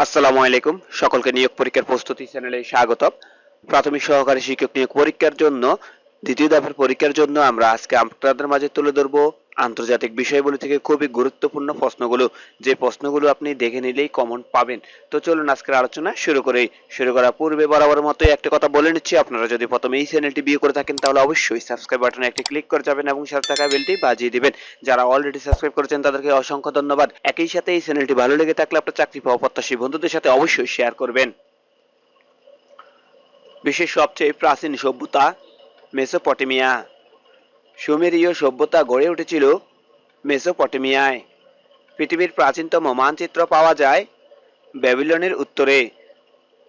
আসসালামু আলাইকুম। সকলকে নিয়োগ পরীক্ষার প্রস্তুতি চ্যানেলে স্বাগতম। প্রাথমিক সহকারী শিক্ষক নিয়োগ পরীক্ষার জন্য দ্বিতীয় ধাপের পরীক্ষার জন্য আমরা আজকে আপনাদের মাঝে তুলে ধরব আন্তর্জাতিক বিষয়গুলো থেকে খুবই গুরুত্বপূর্ণ প্রশ্নগুলো, যে প্রশ্নগুলো আপনি দেখে নিলেই কমন পাবেন। তো চলুন আজকের আলোচনা শুরু করার পূর্বে বরাবর মতোই একটা কথা বলে নিচ্ছি, আপনারা যদি প্রথমে এই চ্যানেলটি ভিউ করে থাকেন তাহলে অবশ্যই সাবস্ক্রাইব বাটনে একটি ক্লিক করে যাবেন এবং সাথে থাকা বেলটি বাজিয়ে দিবেন। যারা অলরেডি সাবস্ক্রাইব করেছেন তাদেরকে অসংখ্য ধন্যবাদ। একই সাথে এই চ্যানেলটি ভালো লেগে থাকলে আপনার চাকরি পাওয়া প্রত্যাশী বন্ধুদের সাথে অবশ্যই শেয়ার করবেন। বিশ্বের সবচেয়ে প্রাচীন সভ্যতা মেসোপটেমিয়া। সুমেরীয় সভ্যতা গড়ে উঠেছিল মেসোপটেমিয়ায়। পৃথিবীর প্রাচীনতম মানচিত্র পাওয়া যায় ব্যাবিলনের উত্তরে।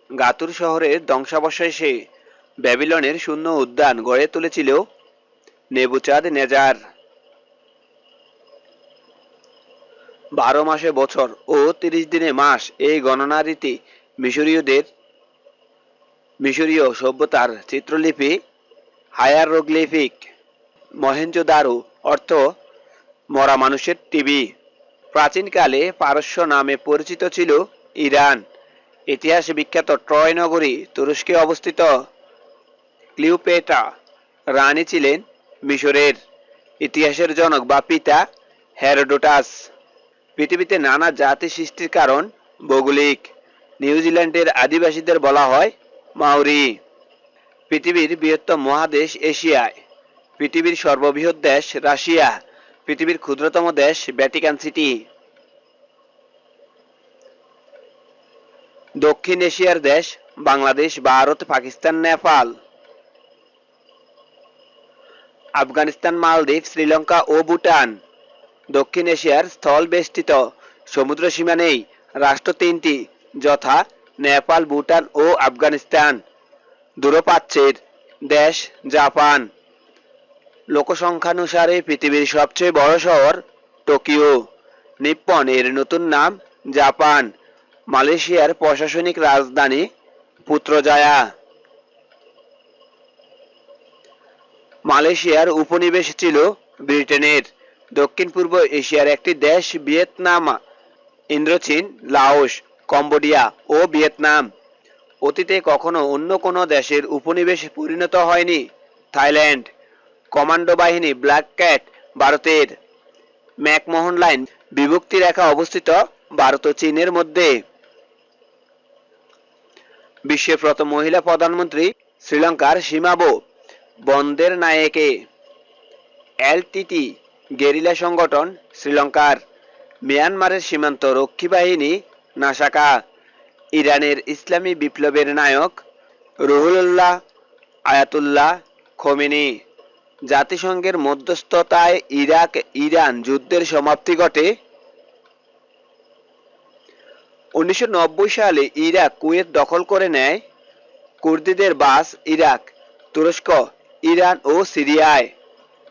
গাতুর শহরের ধ্বংসাবশেষে ব্যাবিলনের শূন্য উদ্যান গড়ে তুলেছিল নেবুচাঁদ নেজার। 12 মাসে বছর ও 30 দিনে মাস এই গণনা রীতি মিশরীয় সভ্যতার চিত্রলিপি হায়ারোগ্লিফিক। মহেঞ্জোদারো অর্থ মরা মানুষের টিভি। প্রাচীনকালে পারস্য নামে পরিচিত ছিল ইরান। ইতিহাসে বিখ্যাত ট্রয় নগরী তুরস্কে অবস্থিত। ক্লিওপেট্রা রানী ছিলেন মিশরের। ইতিহাসের জনক বা পিতা হেরোডোটাস। পৃথিবীতে নানা জাতি সৃষ্টির কারণ ভৌগোলিক। নিউজিল্যান্ডের আদিবাসীদের বলা হয় মাওরি। পৃথিবীর বৃহত্তম মহাদেশ এশিয়ায়। পৃথিবীর সর্ববৃহৎ দেশ রাশিয়া। পৃথিবীর ক্ষুদ্রতম দেশ ভ্যাটিকান সিটি। দক্ষিণ এশিয়ার দেশ বাংলাদেশ, ভারত, পাকিস্তান, নেপাল। আফগানিস্তান, মালদ্বীপ, শ্রীলঙ্কা ও ভুটান। দক্ষিণ এশিয়ার স্থল বেষ্টিত, সমুদ্র সীমা নেই। রাষ্ট্র 3টি, যথা নেপাল, ভুটান ও আফগানিস্তান। দূরপ্রাচ্যের দেশ জাপান। লোকসংখ্যানুসারে পৃথিবীর সবচেয়ে বড় শহর টোকিও। নিপ্পন এর নতুন নাম জাপান। মালয়েশিয়ার প্রশাসনিক রাজধানী পুত্রজায়া। মালয়েশিয়ার উপনিবেশ ছিল ব্রিটেনের। দক্ষিণ পূর্ব এশিয়ার একটি দেশ ভিয়েতনাম। ইন্দোচীন, লাওস, কম্বোডিয়া ও ভিয়েতনাম। অতীতে কখনো অন্য কোনো দেশের উপনিবেশে পরিণত হয়নি থাইল্যান্ড। কমান্ডো বাহিনী ব্ল্যাক ক্যাট ভারতের। ম্যাকমোহন লাইন বিভক্তি রেখা অবস্থিত ভারত ও চীনের মধ্যে। বিশ্বের প্রথম মহিলা প্রধানমন্ত্রী শ্রীলঙ্কার সীমাবো বন্দেরনায়েকে। এলটিটি গেরিলা সংগঠন শ্রীলঙ্কার। মিয়ানমারের সীমান্ত রক্ষী বাহিনী নাসাকা। ইরানের ইসলামী বিপ্লবের নায়ক রুহুল্লাহ আয়াতুল্লাহ খোমেনি। জাতিসংঘের মধ্যস্থতায় ইরাক ইরান যুদ্ধের সমাপ্তি ঘটে 1990 সালে। ইরাক কুয়েত দখল করে নেয় কুর্দিদের বাস ইরাক, তুরস্ক, ইরান ও সিরিয়ায়।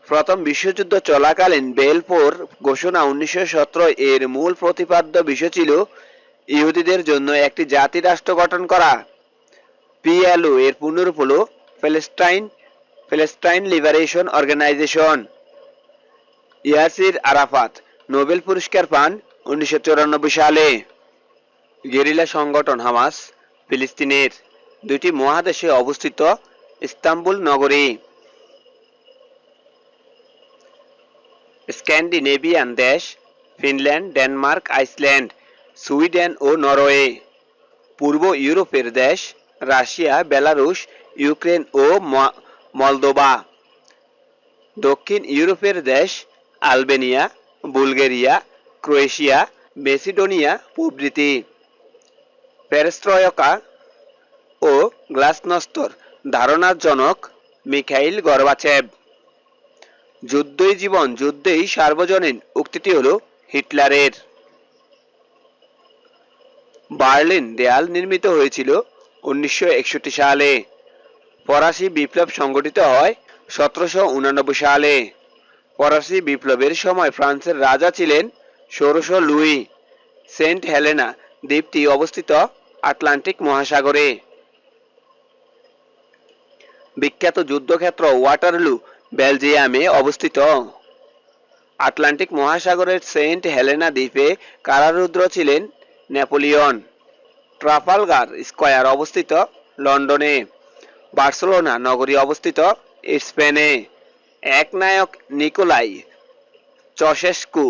প্রথম বিশ্বযুদ্ধ চলাকালীন বেলফোর ঘোষণা 1917 এর মূল প্রতিপাদ্য বিষয় ছিল ইহুদিদের জন্য একটি জাতি রাষ্ট্র গঠন করা। পিএলও এর পূর্ণরূপ হল Palestine liberation organization. Yasser Arafat Nobel পুরস্কার পান 1994 সালে। গেরিলা সংগঠন হামাস ফিলিস্তিনের। দুইটি মহাদেশে অবস্থিত ইস্তাম্বুল নগরী। স্ক্যান্ডিনেভিয়ান দেশ ফিনল্যান্ড, ডেনমার্ক, আইসল্যান্ড, সুইডেন ও নরওয়ে। পূর্ব ইউরোপের দেশ রাশিয়া, বেলারুশ, ইউক্রেন ও মলদোভা। দক্ষিণ ইউরোপের দেশ আলবেনিয়া, বুলগেরিয়া, ক্রোয়েশিয়া, মেসিডোনিয়া প্রভৃতি। পেরেস্ট্রয়কা ও গ্লাসনস্তর ধারণার জনক মিখাইল গর্বাচেভ। যুদ্ধই জীবন, যুদ্ধেই সার্বজনীন উক্তিটি হল হিটলারের। বার্লিন দেয়াল নির্মিত হয়েছিল 1961 সালে। ফরাসি বিপ্লব সংগঠিত হয় 1789 সালে। ফরাসি বিপ্লবের সময় ফ্রান্সের রাজা ছিলেন ষোড়শ লুই। সেন্ট হেলেনা দ্বীপটি অবস্থিত আটলান্টিক মহাসাগরে। বিখ্যাত যুদ্ধক্ষেত্র ওয়াটারলু বেলজিয়ামে অবস্থিত। আটলান্টিক মহাসাগরের সেন্ট হেলেনা দ্বীপে কারারুদ্ধ ছিলেন নেপোলিয়ন। ট্রাফালগার স্কয়ার অবস্থিত লন্ডনে। বার্সেলোনা নগরী অবস্থিত স্পেনে। একনায়ক নিকোলাই চশেস্কু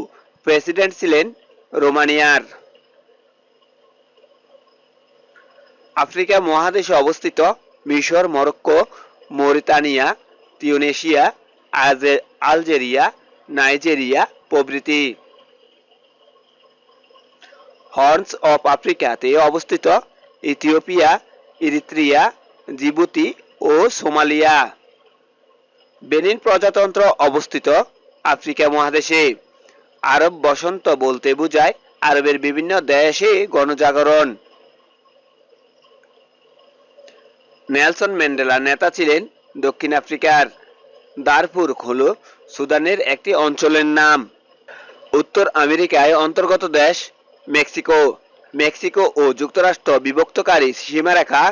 প্রেসিডেন্ট ছিলেন রোমানিয়ার। আফ্রিকা মহাদেশে অবস্থিত মিশর, Morocco, Mauritania, Tunisia, Algeria, Nigeria প্রভৃতি। হর্নস অফ আফ্রিকাতে অবস্থিত ইথিওপিয়া, ইরিত্রিয়া, জিবুতি ও সোমালিয়া। বেনিন প্রজাতন্ত্র অবস্থিত আফ্রিকা মহাদেশে। আরব বসন্ত বলতে বোঝায় আরবের বিভিন্ন দেশে গণজাগরণ। নেলসন ম্যান্ডেলা নেতা ছিলেন দক্ষিণ আফ্রিকার। দারফুর হল সুদানের একটি অঞ্চলের নাম। উত্তর আমেরিকায় অন্তর্গত দেশ মেক্সিকো। মেক্সিকো ও যুক্তরাষ্ট্র বিভক্তকারী সীমারেখা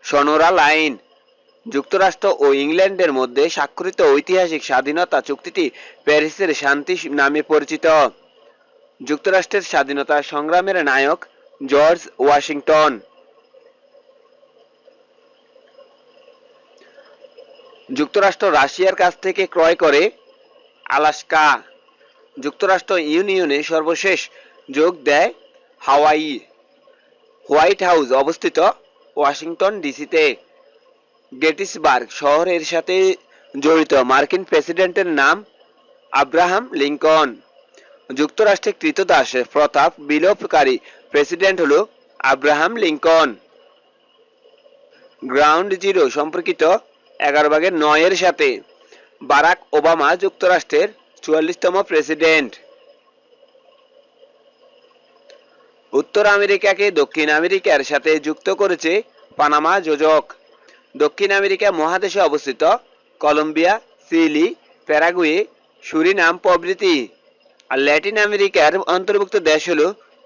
সনোরা লাইন। যুক্তরাষ্ট্র ও ইংল্যান্ডের মধ্যে স্বাক্ষরিত ঐতিহাসিক স্বাধীনতা চুক্তিটি প্যারিসের শান্তি নামে পরিচিত। যুক্তরাষ্ট্রের স্বাধীনতা সংগ্রামের নায়ক জর্জ ওয়াশিংটন। যুক্তরাষ্ট্র রাশিয়ার কাছ থেকে ক্রয় করে আলাস্কা। যুক্তরাষ্ট্র ইউনিয়নে সর্বশেষ যোগ দেয় হাওয়াই। হোয়াইট হাউস অবস্থিত ওয়াশিংটন ডিসিতে। গেটিসবার্গ শহরের সাথে জড়িত মার্কিন প্রেসিডেন্টের নাম আব্রাহাম লিঙ্কন। যুক্তরাষ্ট্রে ক্রীতদাসের প্রথা বিলোপকারী প্রেসিডেন্ট হল আব্রাহাম লিঙ্কন। গ্রাউন্ড জিরো সম্পর্কিত 11/9 এর সাথে। বারাক ওবামা যুক্তরাষ্ট্রের 44তম প্রেসিডেন্ট। উত্তর আমেরিকাকে দক্ষিণ আমেরিকার সাথে যুক্ত করেছে পানামা যোজক। দক্ষিণ আমেরিকা মহাদেশে অবস্থিত কলম্বিয়া, চিলি, প্যারাগুয়ে, সুরিনাম প্রভৃতি। আর ল্যাটিন আমেরিকার অন্তর্ভুক্ত দেশ হল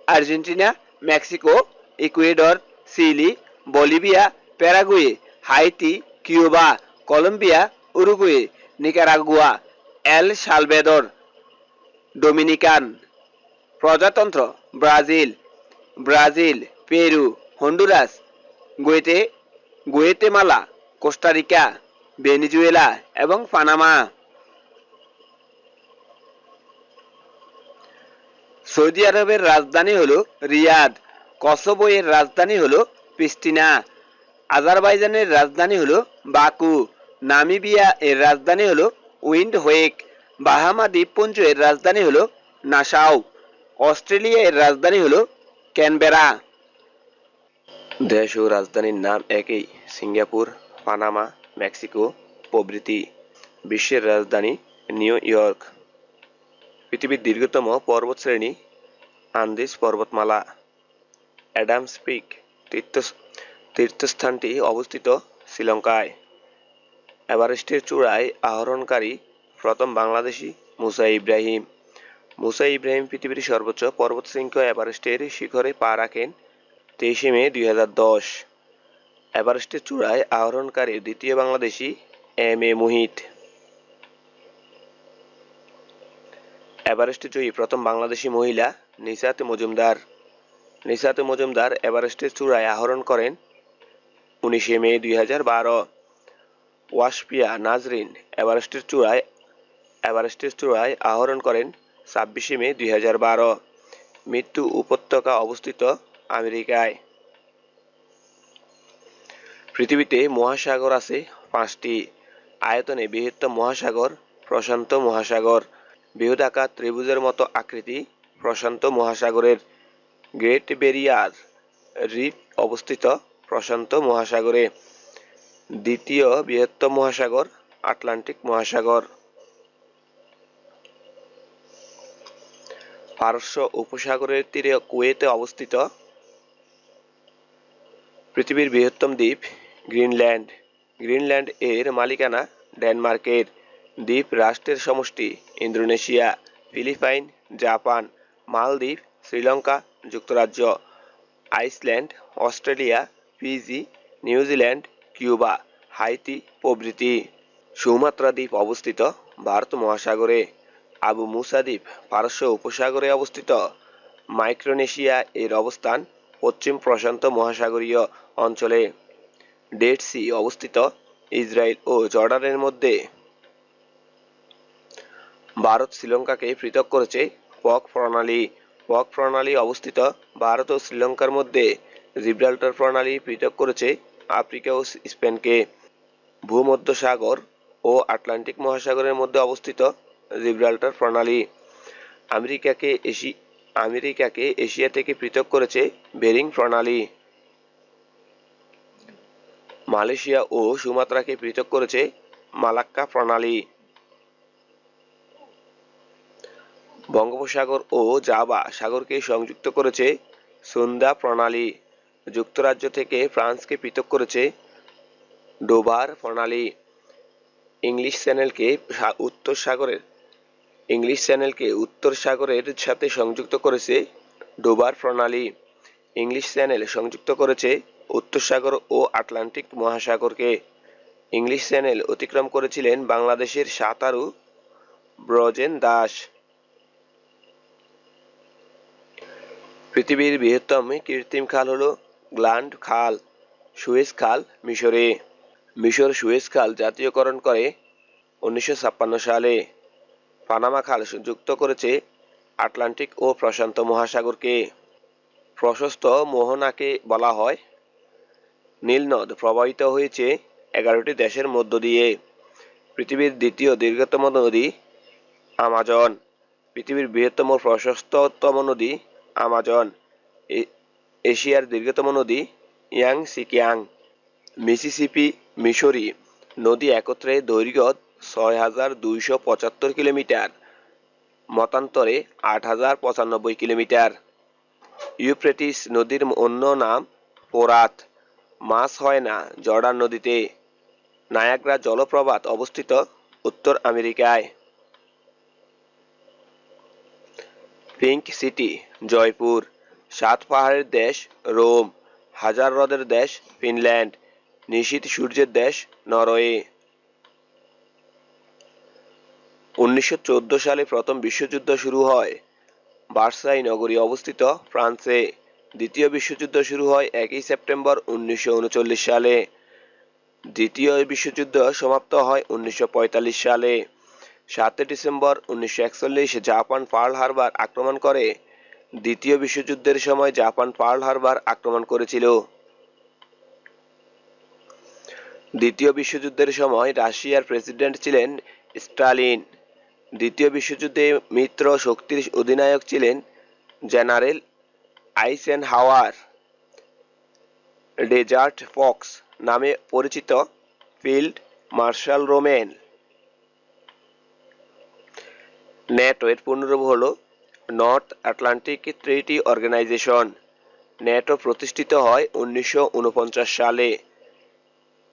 Argentina, Mexico, Ecuador, Chile, Bolivia, Paraguay, Haiti, Cuba, Colombia, Uruguay, Nicaragua, El Salvador, Dominican প্রজাতন্ত্র, Brazil, Peru, Honduras, Guatemala, Costa Rica, Venezuela এবং পানামা। সৌদি আরবের রাজধানী হল রিয়াদ। কসোভো এর রাজধানী হল প্রিস্টিনা। আজারবাইজানের রাজধানী হল বাকু। নামিবিয়া এর রাজধানী হল উইন্ডহোয়েক। বাহামা দ্বীপপুঞ্জ এর রাজধানী হল নাসাউ। অস্ট্রেলিয়া এর রাজধানী হল ক্যানবেরা। দেশ ও রাজধানীর নাম একই। সিঙ্গাপুর, পানামা, মেক্সিকো প্রভৃতি। বিশ্বের রাজধানী নিউ ইয়র্ক। পৃথিবীর দীর্ঘতম পর্বতশ্রেণী আন্দিজ পর্বতমালা। অ্যাডামস পিক তীর্থস্থানটি অবস্থিত শ্রীলঙ্কায়। এভারেস্টের চূড়ায় আরোহণকারী প্রথম বাংলাদেশি মুসা ইব্রাহিম। মুসা ইব্রাহিম পৃথিবীর সর্বোচ্চ পর্বতশৃঙ্গ এভারেস্টের শিখরে পা রাখেন 23 মে 2010। এভারেস্টের চূড়ায় আরোহণকারী দ্বিতীয় Bangladeshi M A Muhith. Everest জয়ী প্রথম বাংলাদেশি মহিলা নিশাত মজুমদার এভারেস্টের চূড়ায় আরোহণ করেন 19 মে 2012। ওয়াসফিয়া নাজরিন এভারেস্টের চূড়ায় আরোহণ করেন 26 মে 2012। মৃত্যু উপত্যকা অবস্থিত আমেরিকায়। পৃথিবীতে মহাসাগর আছে 5টি। আয়তনে বৃহত্তম মহাসাগর প্রশান্ত মহাসাগর। বৃহদাকার ত্রিভুজের মতো আকৃতি প্রশান্ত মহাসাগরের। গ্রেট ব্যারিয়ার রিফ অবস্থিত প্রশান্ত মহাসাগরে। দ্বিতীয় বৃহত্তম মহাসাগর আটলান্টিক মহাসাগর। পারস্য উপসাগরের তীরে কুয়েতে অবস্থিত। পৃথিবীর বৃহত্তম দ্বীপ গ্রিনল্যান্ড এর মালিকানা ডেনমার্কের। দ্বীপ রাষ্ট্রের সমষ্টি ইন্দোনেশিয়া, ফিলিপাইন, জাপান, মালদ্বীপ, শ্রীলঙ্কা, যুক্তরাজ্য, Iceland, Australia, Fiji, New Zealand, Cuba, Haiti প্রভৃতি। সুমাত্রা দ্বীপ অবস্থিত ভারত মহাসাগরে। আবু মুসা দ্বীপ পারস্য উপসাগরে অবস্থিত। মাইক্রোনেশিয়া এর অবস্থান পশ্চিম প্রশান্ত মহাসাগরীয় অঞ্চলে। ডেড সি অবস্থিত ইসরায়েল ও জর্ডানের মধ্যে। ভারত শ্রীলঙ্কাকে পৃথক করেছে পক প্রণালী। পক প্রণালী অবস্থিত ভারত ও শ্রীলঙ্কার মধ্যে। জিব্রাল্টার প্রণালী পৃথক করেছে আফ্রিকা ও স্পেনকে। ভূমধ্যসাগর ও আটলান্টিক মহাসাগরের মধ্যে অবস্থিত জিব্রাল্টার প্রণালী। আমেরিকাকে এশিয়া থেকে পৃথক করেছে বেরিং প্রণালী। মালয়েশিয়া ও সুমাত্রাকে পৃথক করেছে মালাক্কা প্রণালী। বঙ্গোপসাগর ও জাভা সাগরকে সংযুক্ত করেছে সুন্দা প্রণালী। যুক্তরাজ্য থেকে ফ্রান্সকে পৃথক করেছে ডোভার প্রণালী। ইংলিশ চ্যানেলকে উত্তর সাগরের সাথে সংযুক্ত করেছে ডোভার প্রণালী। ইংলিশ চ্যানেল সংযুক্ত করেছে উত্তর সাগর ও আটলান্টিক মহাসাগরকে। ইংলিশ চ্যানেল অতিক্রম করেছিলেন বাংলাদেশের সাঁতারু ব্রজেন দাস। পৃথিবীর বৃহত্তম কৃত্রিম খাল হল গ্র্যান্ড খাল। সুয়েজ খাল মিশরে। মিশর সুয়েজ খাল জাতীয়করণ করে 1956 সালে। পানামা খাল যুক্ত করেছে আটলান্টিক ও প্রশান্ত মহাসাগরকে। প্রশস্ত মোহনাকে বলা হয়। নীল নদ প্রবাহিত হয়েছে 11টি দেশের মধ্য দিয়ে। পৃথিবীর দ্বিতীয় দীর্ঘতম নদী আমাজন। পৃথিবীর বৃহত্তম প্রশস্ততম নদী আমাজন। এশিয়ার দীর্ঘতম নদী ইয়াংসিকিয়াং। মিসিসিপি মিসৌরি নদী একত্রে দৈর্ঘ্য 6275 কিলোমিটার, মতান্তরে 8095 কিলোমিটার। ইউফ্রেটিস নদীর অন্য নাম ফোরাত। মাছ হয় না জর্ডান নদীতে। নায়াগ্রা জলপ্রপাত অবস্থিত উত্তর আমেরিকায়। Pink city Jaipur. 7 পাহাড়ের দেশ রোম। হাজার হ্রদের দেশ ফিনল্যান্ড। নিশীথ সূর্যের দেশ নরওয়ে। 1914 সালে প্রথম বিশ্বযুদ্ধ শুরু হয় ভার্সাই নগরী অবস্থিত ফ্রান্সে। দ্বিতীয় বিশ্বযুদ্ধ শুরু হয় 1 সেপ্টেম্বর 1939 সালে। দ্বিতীয় বিশ্বযুদ্ধ সমাপ্ত হয় 1945 সালে। 7 ডিসেম্বর 1941 জাপান পার্ল হারবার আক্রমণ করে। দ্বিতীয় বিশ্বযুদ্ধের সময় জাপান পার্ল হারবার আক্রমণ করেছিল। দ্বিতীয় বিশ্বযুদ্ধের সময় রাশিয়ার প্রেসিডেন্ট ছিলেন স্টালিন। দ্বিতীয় বিশ্বযুদ্ধে মিত্র শক্তির অধিনায়ক ছিলেন জেনারেল আইসেনহাওয়ার। ডেজার্ট ফক্স নামে পরিচিত ফিল্ড মার্শাল রোমেল। ন্যাটো এর পূর্ণরূপ হল north Atlantic treaty organization. NATO প্রতিষ্ঠিত হয় 1949 সালে।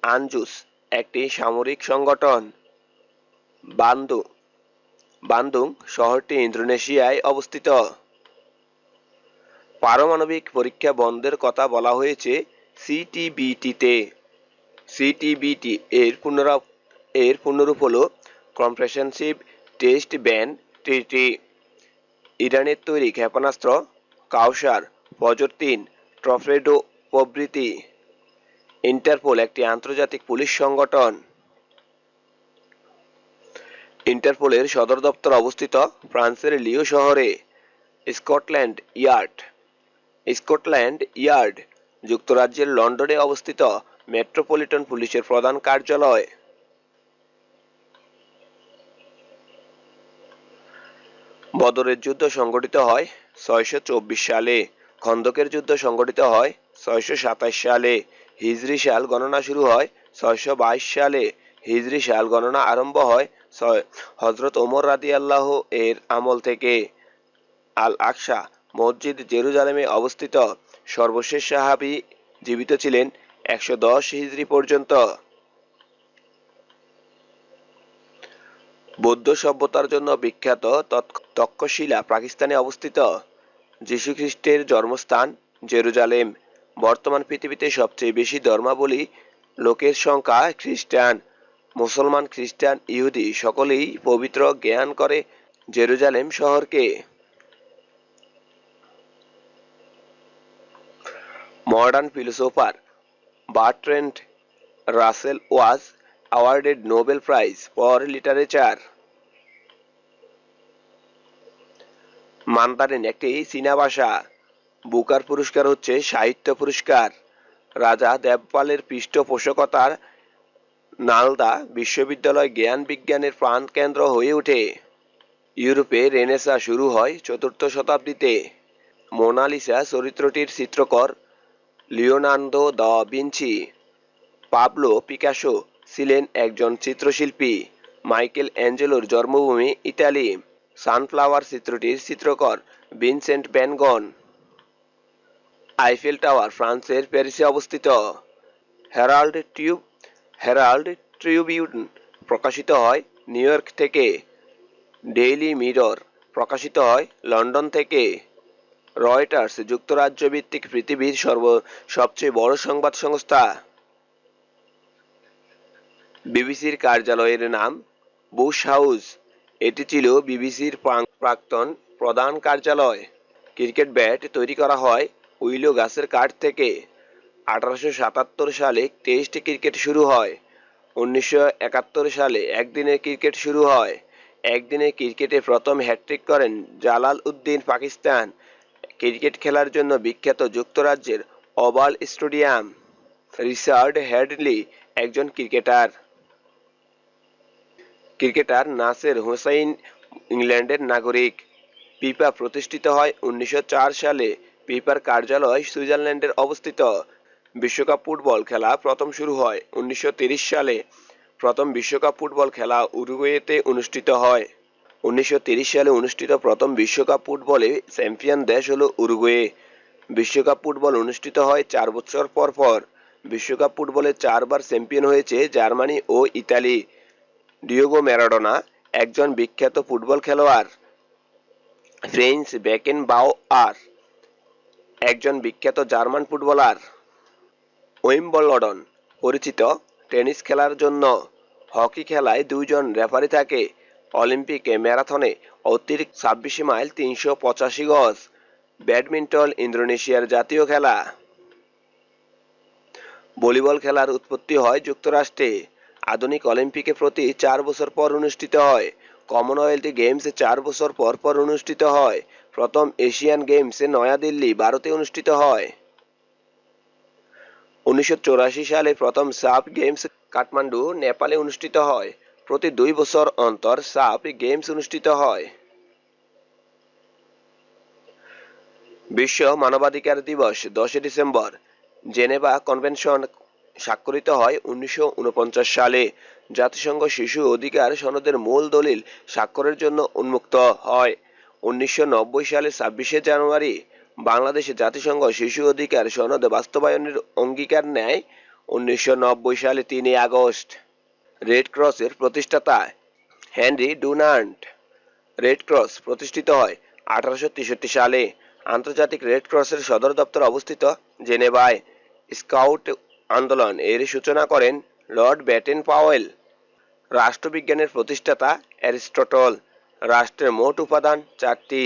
আনজুস একটি সামরিক সংগঠন। বান্দুং শহরটি ইন্দোনেশিয়ায় অবস্থিত। পারমাণবিক পরীক্ষা বন্ধের কথা বলা হয়েছে সিটিবিটিতে। সিটিবিটি এর পূর্ণরূপ হল কম্প্রেহেনসিভ টেস্ট ব্যান ট্রিটি। ইরানের তৈরি ক্ষেপণাস্ত্র কাউসার, ফজর-3, টর্পেডো প্রভৃতি। ইন্টারপোল একটি আন্তর্জাতিক পুলিশ সংগঠন। ইন্টারপোলের সদর দপ্তর অবস্থিত ফ্রান্সের লিও শহরে। স্কটল্যান্ড ইয়ার্ড যুক্তরাজ্যের লন্ডনে অবস্থিত মেট্রোপলিটন পুলিশের প্রধান কার্যালয়। বদরের যুদ্ধ সংঘটিত হয় 624 সালে। খন্দকের যুদ্ধ সংঘটিত হয় 627 সালে। হিজরি সাল গণনা শুরু হয় 622 সালে। হিজরি সাল গণনা আরম্ভ হয় হযরত ওমর রাদিয়াল্লাহু এর আমল থেকে। আল আকসা মসজিদ জেরুজালেমে অবস্থিত। সর্বশেষ সাহাবী জীবিত ছিলেন 110 হিজরি পর্যন্ত। বৌদ্ধ সভ্যতার জন্য বিখ্যাত তক্ষশিলা পাকিস্তানে অবস্থিত। যীশু খ্রিস্টের জন্মস্থান জেরুজালেম। বর্তমান পৃথিবীতে সবচেয়ে বেশি ধর্মাবলম্বী লোকের সংখ্যা খ্রিস্টান। মুসলমান, খ্রিস্টান, ইহুদি সকলেই পবিত্র জ্ঞান করে জেরুজালেম শহরকে। Modern philosopher Bertrand Russell was awarded Nobel Prize for Literature. Mandarin একটি চীনা ভাষা। বুকার পুরস্কার হচ্ছে সাহিত্য পুরস্কার। রাজা দেবপালের পৃষ্ঠপোষকতার নালদা বিশ্ববিদ্যালয় জ্ঞান বিজ্ঞানের প্রাণকেন্দ্র হয়ে ওঠে। ইউরোপে রেনেসাঁ শুরু হয় চতুর্থ শতাব্দীতে। মোনালিসা চরিত্রটির চিত্রকর Leonardo da Vinci. Pablo Picasso ছিলেন একজন চিত্রশিল্পী। মাইকেল অ্যাঞ্জেলোর জন্মভূমি ইতালি। সানফ্লাওয়ার চিত্রটির চিত্রকর ভিনসেন্ট ভ্যান গন। আইফেল টাওয়ার ফ্রান্সের প্যারিসে অবস্থিত। হেরাল্ড ট্রিবিউন প্রকাশিত হয় নিউ ইয়র্ক থেকে। ডেইলি মিরর প্রকাশিত হয় লন্ডন থেকে। রয়টার্স যুক্তরাজ্য ভিত্তিক পৃথিবীর সবচেয়ে বড় সংবাদ সংস্থা। বিবিসির কার্যালয়ের নাম বুশ হাউস। এটি ছিল বিবিসির প্রাক্তন প্রধান কার্যালয়। ক্রিকেট ব্যাট তৈরি করা হয় উইলো গাছের কাঠ থেকে। 1877 সালে টেস্ট ক্রিকেট শুরু হয়। 1971 সালে একদিনের ক্রিকেট শুরু হয়। একদিনের ক্রিকেটে প্রথম হ্যাট্রিক করেন জালাল উদ্দিন পাকিস্তান। ক্রিকেট খেলার জন্য বিখ্যাত যুক্তরাজ্যের ওভাল স্টেডিয়াম। রিচার্ড হ্যাডলি একজন ক্রিকেটার নাসের হোসাইন ইংল্যান্ডের নাগরিক। ফিফা প্রতিষ্ঠিত হয় 1904 সালে। ফিফার কার্যালয় সুইজারল্যান্ডে অবস্থিত। বিশ্বকাপ ফুটবল খেলা প্রথম শুরু হয় 1930 সালে। প্রথম বিশ্বকাপ ফুটবল খেলা উরুগুয়েতে অনুষ্ঠিত হয়। 1930 সালে অনুষ্ঠিত প্রথম বিশ্বকাপ ফুটবলে চ্যাম্পিয়ন দেশ হল উরুগুয়ে। বিশ্বকাপ ফুটবল অনুষ্ঠিত হয় 4 বছর পর পর। বিশ্বকাপ ফুটবলে 4 বার চ্যাম্পিয়ন হয়েছে জার্মানি ও ইতালি। ডিয়েগো ম্যারাডোনা একজন বিখ্যাত ফুটবল খেলোয়াড়। ফ্রেঞ্চ বেকেনবাওয়ার একজন বিখ্যাত জার্মান ফুটবলার। উইম্বলডন পরিচিত টেনিস খেলার জন্য। হকি খেলায় 2 জন রেফারি থাকে। অলিম্পিক ম্যারাথনে অতিরিক্ত 26 মাইল 385 গজ। ব্যাডমিন্টন ইন্দোনেশিয়ার জাতীয় খেলা। ভলিবল খেলার উৎপত্তি হয় যুক্তরাষ্ট্রে। আধুনিক অলিম্পিকে প্রতি 4 বছর পর অনুষ্ঠিত হয়। কমনওয়েলথ গেমস 4 বছর পর পর অনুষ্ঠিত হয়। প্রথম এশিয়ান গেমস নয়াদিল্লি, ভারতে অনুষ্ঠিত হয়। 1984 সালে প্রথম সাফ গেমস কাঠমান্ডু, নেপালে অনুষ্ঠিত হয়। প্রতি 2 বছর অন্তর সাফ গেমস অনুষ্ঠিত হয়। বিশ্ব মানবাধিকার দিবস 10 ডিসেম্বর। জেনেভা কনভেনশন স্বাক্ষরিত হয় 1949 সালে। জাতিসংঘ শিশু অধিকার সনদের মূল দলিল স্বাক্ষরের জন্য উন্মুক্ত হয় 1990 সালে 26 জানুয়ারি। বাংলাদেশে জাতিসংঘ শিশু অধিকার সনদ বাস্তবায়নের অঙ্গীকার নেয় 1990 সালে 3 আগস্ট। রেড ক্রসের প্রতিষ্ঠাতা হেনরি ডুনান্ট। রেড ক্রস প্রতিষ্ঠিত হয় 1863 সালে। আন্তর্জাতিক রেড ক্রসের সদর দপ্তর অবস্থিত জেনেভায়। স্কাউট আন্দোলন এর সূচনা করেন লর্ড ব্যাটেন পাওয়েল। রাষ্ট্রবিজ্ঞানের প্রতিষ্ঠাতা অ্যারিস্টটল। রাষ্ট্রের মোট উপাদান 4টি।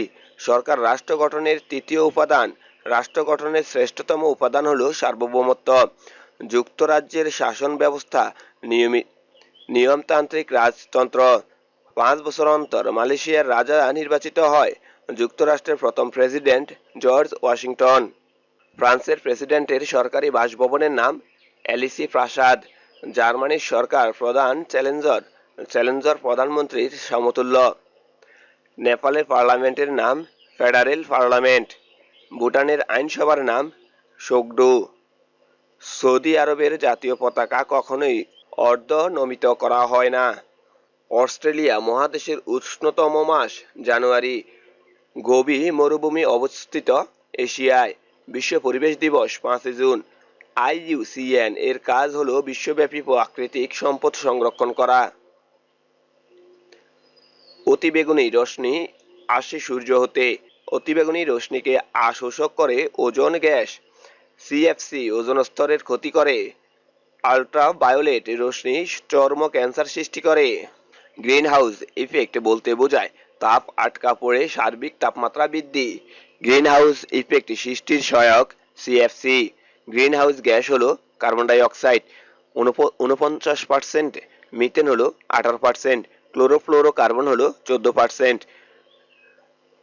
সরকার রাষ্ট্র গঠনের তৃতীয় উপাদান। রাষ্ট্র গঠনের শ্রেষ্ঠতম উপাদান হল সার্বভৌমত্ব। যুক্তরাজ্যের শাসন ব্যবস্থা নিয়মতান্ত্রিক রাজতন্ত্র। 5 বছর অন্তর মালয়েশিয়ার রাজা নির্বাচিত হয়। যুক্তরাষ্ট্রের প্রথম প্রেসিডেন্ট জর্জ ওয়াশিংটন। ফ্রান্সের প্রেসিডেন্টের সরকারি বাসভবনের নাম এলিসি প্রাসাদ। জার্মানির সরকার প্রধান চ্যালেঞ্জার প্রধানমন্ত্রীর সমতুল্য। নেপালের পার্লামেন্টের নাম ফেডারেল পার্লামেন্ট। ভুটানের আইনসভার নাম শোকডু। সৌদি আরবের জাতীয় পতাকা কখনোই অর্ধনমিত করা হয় না। অস্ট্রেলিয়া মহাদেশের উষ্ণতম মাস জানুয়ারি। গোবি মরুভূমি অবস্থিত এশিয়ায়। বিশ্ব পরিবেশ দিবস 5 জুন। IUCN এর কাজ হলো বিশ্বব্যাপী প্রাকৃতিক সম্পদ সংরক্ষণ করা। অতিবেগুনি রশ্মি আসে সূর্য হতে। অতিবেগুনি রশ্মিকে শোষক করে ওজোন গ্যাস CFC ওজোন স্তরের ক্ষতি করে। আল্ট্রাভায়োলেট রশ্মি চর্ম ক্যান্সার সৃষ্টি করে। গ্রিন হাউস ইফেক্ট বলতে বোঝায় তাপ আটকা পড়ে সার্বিক তাপমাত্রা বৃদ্ধি। গ্রিন হাউস ইফেক্ট সৃষ্টির সহায়ক CFC। গ্রিন হাউস গ্যাস হলো কার্বন ডাই অক্সাইড 49%, মিথেন হলো 18%, ক্লোরোফ্লোরো কার্বন হলো 14%,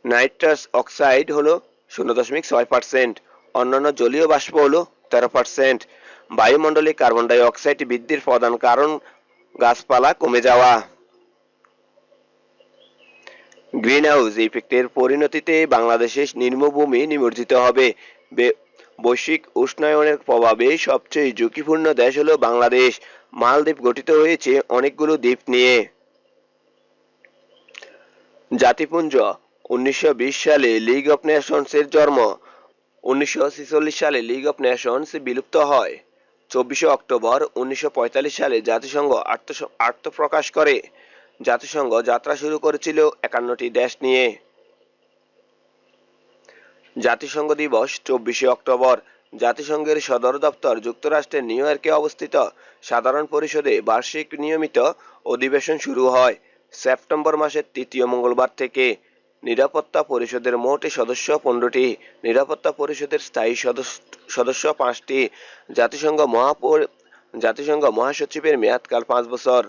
নাইট্রাস অক্সাইড হলো 0.6%, অন্যান্য জলীয় বাষ্প হলো 13%। বায়ুমণ্ডলে কার্বন ডাই অক্সাইড বৃদ্ধির প্রধান কারণ গাছপালা কমে যাওয়া। গ্রিন হাউস ইফেক্টের পরিণতিতে বাংলাদেশের নিম্নভূমি নিমজ্জিত হবে। বৈশ্বিক উষ্ণায়নের প্রভাবে সবচেয়ে ঝুঁকিপূর্ণ দেশ হলো বাংলাদেশ। মালদ্বীপ গঠিত হয়েছে অনেকগুলো দ্বীপ নিয়ে। জাতিপুঞ্জ 1920 সালে লিগ অফ নেশনস এর জন্ম। 1946 সালে লিগ অফ নেশনস বিলুপ্ত হয়। 24 অক্টোবর 1945 সালে জাতিসংঘ আত্মপ্রকাশ করে। জাতিসংঘ যাত্রা শুরু করেছিল 51টি দেশ নিয়ে। জাতিসংঘ দিবস 24 অক্টোবর। জাতিসংঘের সদর দপ্তর যুক্তরাষ্ট্রের নিউ ইয়র্কে অবস্থিত। সাধারণ পরিষদে বার্ষিক নিয়মিত অধিবেশন শুরু হয় সেপ্টেম্বর মাসের তৃতীয় মঙ্গলবার থেকে। নিরাপত্তা পরিষদের মোট সদস্য 15টি। নিরাপত্তা পরিষদের স্থায়ী সদস্য 5টি। জাতিসংঘ মহাসচিবের মেয়াদকাল 5 বছর।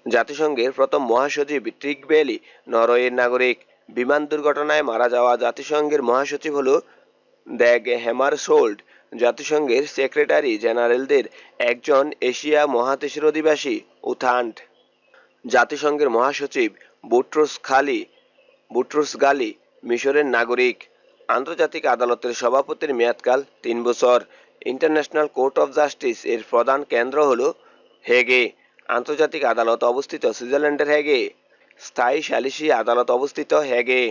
জাতিসংঘের প্রথম মহাসচিব ট্রিগ বেলি নরওয়ের নাগরিক। বিমান দুর্ঘটনায় মারা যাওয়া জাতিসংঘের মহাসচিব হল দ্যাগ হ্যামারশোল্ড। জাতিসংঘের সেক্রেটারি জেনারেলদের একজন এশিয়া মহাদেশের অধিবাসী উথান্ড। জাতিসংঘের মহাসচিব বুট্রোস গালি মিশরের নাগরিক। আন্তর্জাতিক আদালতের সভাপতির মেয়াদকাল 3 বছর। ইন্টারন্যাশনাল কোর্ট অফ জাস্টিস এর প্রধান কেন্দ্র হল হেগে। আন্তর্জাতিক আদালত অবস্থিত সুইজারল্যান্ডের হেগে। স্থায়ী সালিসি আদালত অবস্থিত হেগে।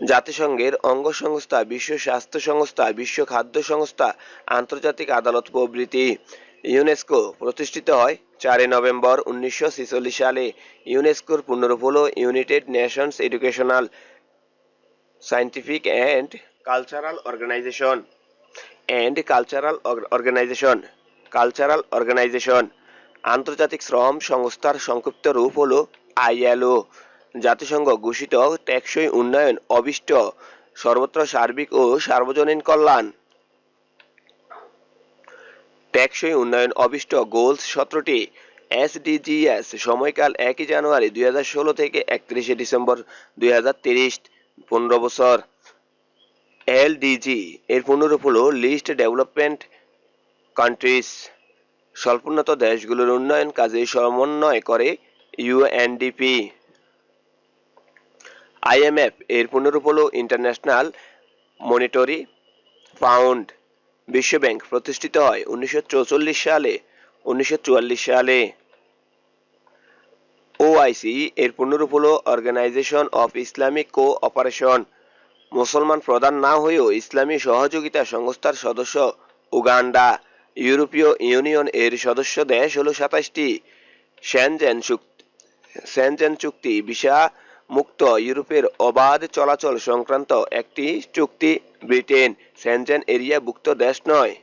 জাতিসংঘের অঙ্গ সংস্থা বিশ্ব স্বাস্থ্য সংস্থা, বিশ্ব খাদ্য সংস্থা, আন্তর্জাতিক আদালত প্রভৃতি। ইউনেস্কো প্রতিষ্ঠিত হয় 4 নভেম্বর 1946 সালে। ইউনেস্কোর পূর্ণরূপ হল United Nations educational, scientific and cultural organization. আন্তর্জাতিক শ্রম সংস্থার সংক্ষিপ্ত রূপ হল আইএলও। জাতিসংঘ ঘোষিত টেকসই উন্নয়ন অভিষ্ট সর্বত্র সার্বিক ও সার্বজনীন কল্যাণ। টেকসই উন্নয়ন অভিষ্ট গোলস 17টি। এসডিজিএস সময়কাল 1 জানুয়ারি 2016 থেকে 31 ডিসেম্বর 2030, 15 বছর। এলডিজি এর পূর্ণরূপ হল লিস্ট ডেভেলপমেন্ট কান্ট্রিজ। স্বল্পোন্নত দেশগুলোর উন্নয়ন কাজে সমন্বয় করে ইউএনডিপি। আইএমএফ এর পূর্ণরূপ হল ইন্টারন্যাশনাল মনিটারি ফান্ড। বিশ্বব্যাংক প্রতিষ্ঠিত হয় 1944 সালে। ওআইসি এর পূর্ণরূপ হল অর্গানাইজেশন অফ ইসলামিক কোঅপারেশন। মুসলমান প্রধান না হয়েও ইসলামী সহযোগিতা সংস্থার সদস্য উগান্ডা। ইউরোপীয় ইউনিয়ন এর সদস্য দেশ হল 27টি। সেনজেন চুক্তি ভিসা মুক্ত ইউরোপের অবাধ চলাচল সংক্রান্ত একটি চুক্তি। ব্রিটেন সেনজেন এরিয়াভুক্ত দেশ নয়।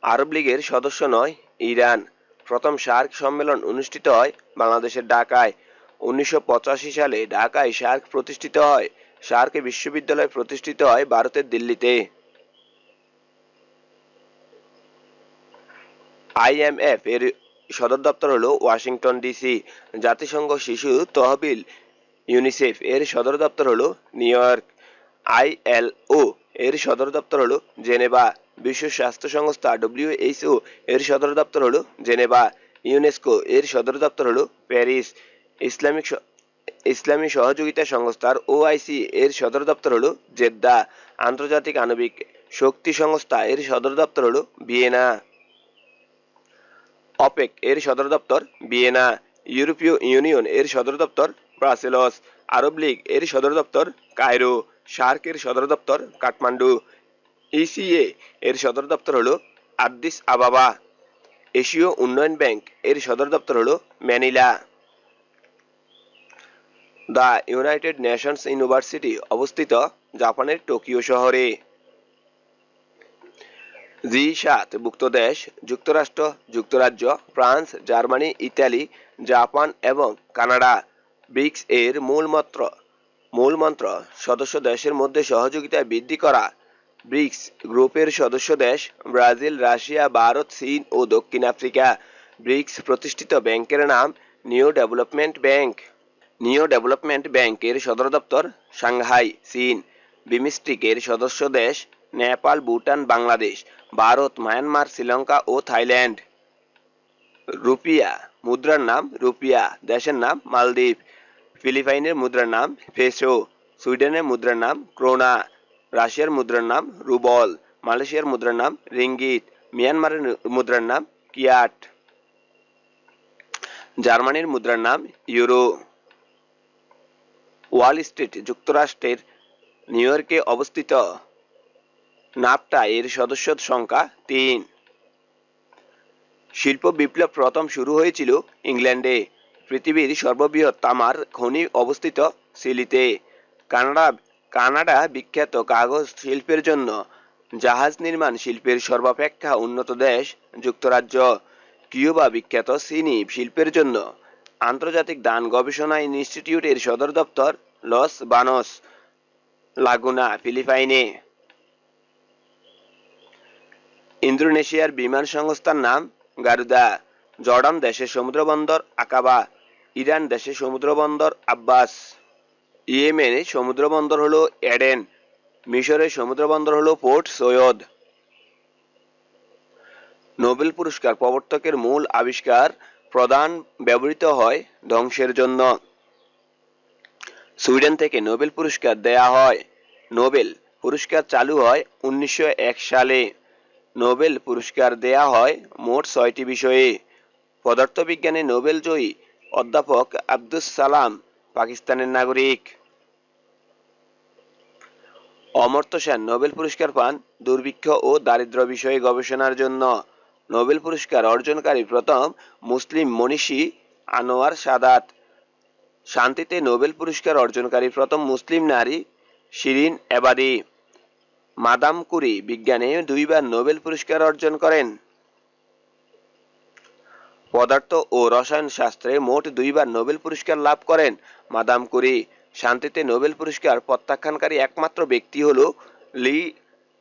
আরব লীগের সদস্য নয় ইরান। প্রথম সার্ক সম্মেলন অনুষ্ঠিত হয় বাংলাদেশের ঢাকায়। 1985 সালে ঢাকায় সার্ক প্রতিষ্ঠিত হয়। সার্ক বিশ্ববিদ্যালয় প্রতিষ্ঠিত হয় ভারতের দিল্লিতে। আইএমএফ এর সদর দপ্তর হল ওয়াশিংটন ডিসি। জাতিসংঘ শিশু তহবিল ইউনিসেফ এর সদর দপ্তর হল নিউ ইয়র্ক। আইএলও এর সদর দপ্তর হল জেনেভা। বিশ্ব স্বাস্থ্য সংস্থা ডব্লিউএইচও এর সদর দপ্তর হল জেনেভা। ইউনেস্কো এর সদর দপ্তর হল প্যারিস। ইসলামী সহযোগিতা সংস্থার ওআইসি এর সদর দপ্তর হল জেদ্দা। আন্তর্জাতিক আণবিক শক্তি সংস্থা এর সদর দপ্তর হল ভিয়েনা। অপেক এর সদর দপ্তর ভিয়েনা। ইউরোপীয় ইউনিয়ন এর সদর দপ্তর ব্রাসেলস। আরব লীগ এর সদর দপ্তর কায়রো। সার্ক এর সদর দপ্তর কাঠমান্ডু। ইসিএ এর সদর দপ্তর হল আদ্দিস আবাবা। এশীয় উন্নয়ন ব্যাংক এর সদর দপ্তর হল Manila. The United Nations university অবস্থিত জাপানের টোকিও শহরে। জি7 ভুক্ত দেশ যুক্তরাষ্ট্র, যুক্তরাজ্য, ফ্রান্স, জার্মানি, ইতালি, জাপান এবং কানাডা। ব্রিক্স এর মূল মন্ত্র মূল মন্ত্র সদস্য দেশের মধ্যে সহযোগিতা বৃদ্ধি করা। ব্রিক্স গ্রুপের সদস্য দেশ ব্রাজিল, রাশিয়া, ভারত, চীন ও দক্ষিণ আফ্রিকা। ব্রিক্স প্রতিষ্ঠিত ব্যাংকের নাম new development bank. New development ব্যাংকের সদর দপ্তর সাংহাই, চীন। বিমস্টেকের সদস্য দেশ নেপাল, ভুটান, বাংলাদেশ, ভারত, মায়ানমার, শ্রীলঙ্কা ও থাইল্যান্ড। রুপিয়া মুদ্রার নাম রুপিয়া, দেশের নাম মালদ্বীপ। ফিলিপাইনের মুদ্রার নাম পেসো, সুইডেনের মুদ্রার নাম ক্রোনা, রাশিয়ার মুদ্রার নাম রুবল, মালয়েশিয়ার মুদ্রার নাম রিঙ্গিত, মিয়ানমারের মুদ্রার নাম কিয়াট, জার্মানির মুদ্রার নাম ইউরো। ওয়াল স্ট্রিট যুক্তরাষ্ট্রের নিউ ইয়র্কে অবস্থিত। নাফটা এর সদস্য সংখ্যা 3। শিল্প বিপ্লব প্রথম শুরু হয়েছিল ইংল্যান্ডে। পৃথিবীর সর্ববৃহৎ তামার খনি অবস্থিত চিলিতে। কানাডা বিখ্যাত কাগজ শিল্পের জন্য। জাহাজ নির্মাণ শিল্পের সর্বাপেক্ষা উন্নত দেশ যুক্তরাজ্য। কিউবা বিখ্যাত চিনি শিল্পের জন্য। আন্তর্জাতিক ধান গবেষণা ইনস্টিটিউট এর সদর দপ্তর লস বানস, লাগুনা, ফিলিপাইনে। ইন্দোনেশিয়ার বিমান সংস্থার নাম গারুদা। জর্ডান দেশের সমুদ্রবন্দর আকাবা। ইরান দেশের সমুদ্রবন্দর আব্বাস। ইয়েমেনের সমুদ্রবন্দর হলো এডেন। মিশরের সমুদ্রবন্দর হলো পোর্ট সৈয়দ। নোবেল পুরস্কার প্রবর্তকের মূল আবিষ্কার প্রদান ব্যবহৃত হয় ধ্বংসের জন্য। সুইডেন থেকে নোবেল পুরস্কার দেয়া হয়। নোবেল পুরস্কার চালু হয় 1901 সালে। নোবেল পুরস্কার দেয়া হয় মোট 6টি বিষয়ে। পদার্থবিজ্ঞানে নোবেল জয়ী অধ্যাপক আব্দুস সালাম পাকিস্তানের নাগরিক। অমর্ত্য সেন নোবেল পুরস্কার পান দুর্ভিক্ষ ও দারিদ্র্য বিষয়ে গবেষণার জন্য। নোবেল পুরস্কার অর্জনকারী প্রথম মুসলিম মনীষী আনোয়ার সাদাত। শান্তিতে নোবেল পুরস্কার অর্জনকারী প্রথম মুসলিম নারী শিরিন এবাদি। মাদাম কুরি বিজ্ঞানে 2বার নোবেল পুরস্কার অর্জন করেন। পদার্থ ও রসায়ন শাস্ত্রে মোট 2বার নোবেল পুরস্কার লাভ করেন মাদাম কুরি। শান্তিতে নোবেল পুরস্কার প্রত্যাখ্যানকারী একমাত্র ব্যক্তি হল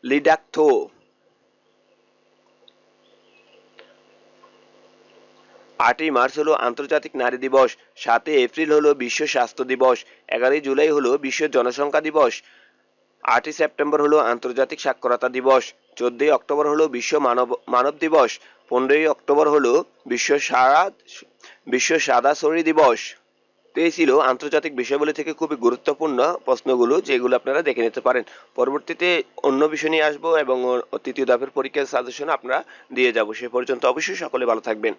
লি ডাক থো। 8ই মার্চ হলো আন্তর্জাতিক নারী দিবস। 7 এপ্রিল হলো বিশ্ব স্বাস্থ্য দিবস। 11 জুলাই হলো বিশ্ব জনসংখ্যা দিবস। 8 সেপ্টেম্বর হলো আন্তর্জাতিক সাক্ষরতা দিবস। 14 অক্টোবর হলো বিশ্ব মানব দিবস। 15 অক্টোবর হলো বিশ্ব সাদা শরীর দিবস। তো এই ছিল আন্তর্জাতিক বিষয়গুলি থেকে খুবই গুরুত্বপূর্ণ প্রশ্নগুলো, যেগুলো আপনারা দেখে নিতে পারেন। পরবর্তীতে অন্য বিষয় নিয়ে আসবো এবং তৃতীয় ধাপের পরীক্ষার সাজেশন আপনারা দিয়ে যাব। সে পর্যন্ত অবশ্যই সকলে ভালো থাকবেন।